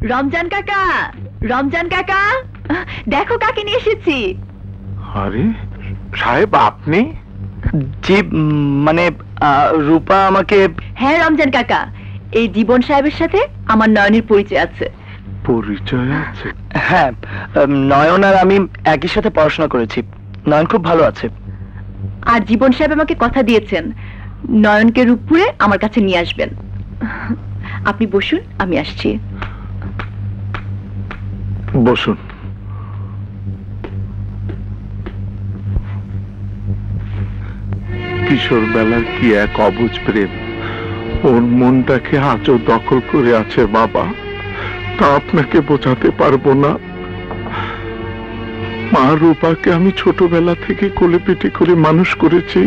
রমজান কাকা, রমজান কাকা, দেখো কাকে নিয়ে এসেছি। আরে সাহেব, আপনি? জি, মানে রূপা আমাকে। হ্যাঁ রমজান কাকা, এই জীবন সাহেবের সাথে আমার নয়নের পরিচয় আছে। পরিচয় আছে? হ্যাঁ, নয়ন আর আমি একই সাথে পড়াশোনা করেছি। নয়ন খুব ভালো আছে। আর জীবন সাহেব আমাকে কথা দিয়েছেন নয়নকে রূপপুরে আমার কাছে নিয়ে আসবেন। আপনি বসুন, আমি আসছি। বসুন। কিশোর বেলার কি এক অবুঝ প্রেম ওর মনটাকে আজও দখল করে আছে বাবা, তা আপনাকে বোঝাতে পারবো না। মা রূপাকে আমি ছোটবেলা থেকে কোলে পিঠে করে মানুষ করেছি।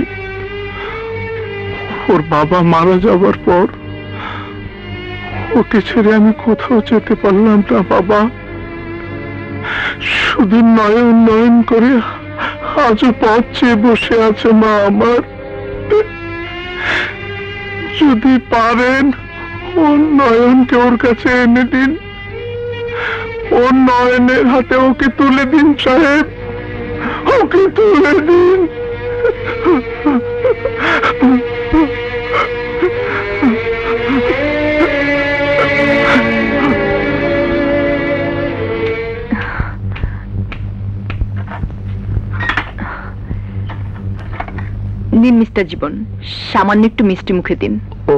ওর বাবা মারা যাওয়ার পর ওকে ছেড়ে আমি কোথাও যেতে পারলাম না বাবা। শুধু নয়ন নয়ন করে আজও পথ চেয়ে বসে আছে মা আমার। যদি পারেন ওর নয়নকে ওর কাছে এনে দিন, ওর নয়নের হাতে ওকে তুলে দিন সাহেব, ওকে তুলে দিন। নিন মিস্টার জীবন, সামান্য একটু মিষ্টি মুখে দিন। ও,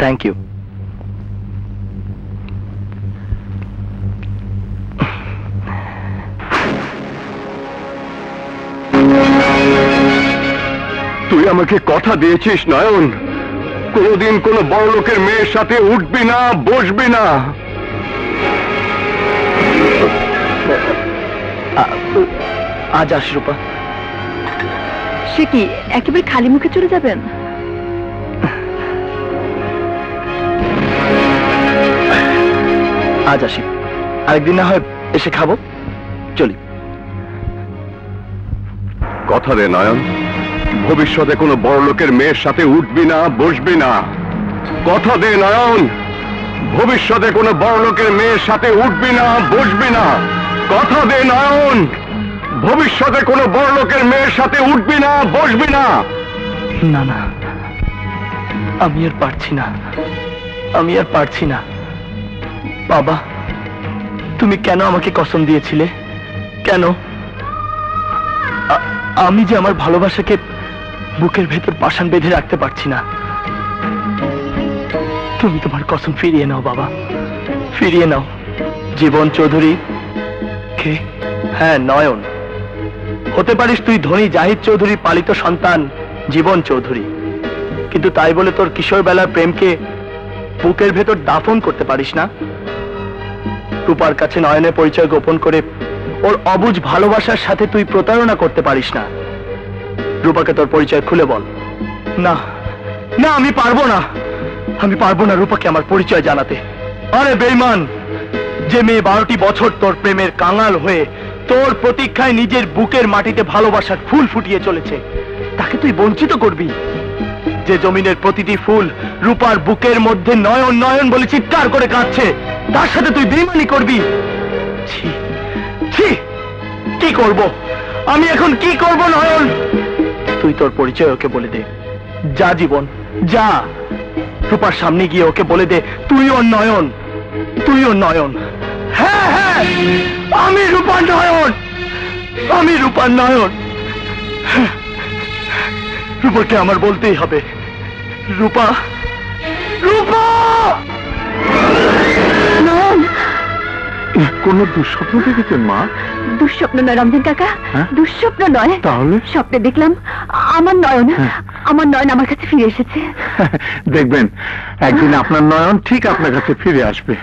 থ্যাংক ইউ। তুই আমাকে কথা দিয়েছিস নয়ন, কোনোদিন কোনো বড় লোকের মেয়ের সাথে উঠবি না, বসবি না। আজ আস রূপা। সে কি একেবারে খালি মুখে চলে যাবেন? আজ আসি, আরেকদিন না হয় এসে খাবো। চলি। কথা দে নয়ন, ভবিষ্যতে কোনো বড় লোকের মেয়ের সাথে উঠবি না, বসবি না। কথা দে নয়ন, ভবিষ্যতে কোনো বড় লোকের মেয়ের সাথে উঠবি না, বসবি না। কথা দে নয়ন, ভবিষ্যতে কোনো বড় লোকের মেয়ের সাথে উঠবি না, বসবি না। না না, আমি আর পারছি না, আমি আর পারছি না। বাবা, তুমি কেন আমাকে কসম দিয়েছিলে? কেন? আমি যে আমার ভালোবাসাকে বুকের ভেতর পাষাণ বেঁধে রাখতে পারছি না। তুমি তোমার কসম ফিরিয়ে নাও বাবা, ফিরিয়ে নাও। জীবন চৌধুরী কে? হ্যাঁ, নয়ন। হতে পারিস তুই ধনী জাহিদ চৌধুরী পালিত সন্তান জীবন চৌধুরী, কিন্তু তাই বলে তোর কিশোর বেলার প্রেমকে বুকের ভেতর দাফন করতে পারিস না। রূপার কাছে নয়নের পরিচয় গোপন করে ওর অবুঝ ভালোবাসার সাথে তুই প্রতারণা করতে পারিস না। রূপাকে তোর পরিচয় খুলে বল। না না, আমি পারবো না, আমি পারবো না রূপাকে আমার পরিচয় জানাতে। আরে বেঈমান, যে মেয়ে 12টি বছর তোর প্রেমের কাঙাল হয়ে তোর প্রতীক্ষায় নিজের বুকের মাটিতে ভালোবাসার ফুল ফুটিয়ে চলেছে, তাকে তুই বঞ্চিত করবি? যে জমিনের প্রতিটি ফুল রূপার বুকের মধ্যে নয়ন নয়ন বলে চিৎকার করে কাঁদছে, তার সাথে তুই বেঈমানি করবি? ছি ছি, কি করব আমি এখন, কি করব নয়ন? তুই তোর পরিচয় ওকে বলে দে। যা জীবন, যা রূপার সামনে গিয়ে ওকে বলে দে তুইও নয়ন, তুইও নয়ন। হ্যাঁ হ্যাঁ, আমি রূপার নয়ন, আমি রূপার নয়ন। রূপাকে আমার বলতেই হবে। রূপা, রূপা! কোন দুঃস্বপ্ন দেখেছেন মা? দুঃস্বপ্ন নয় রমজান কাকা, দুঃস্বপ্ন নয়। তাহলে? স্বপ্নে দেখলাম আমার নয়ন, আমার নয়ন আমার কাছে ফিরে এসেছে। দেখবেন একদিন আপনার নয়ন ঠিক আপনার কাছে ফিরে আসবে।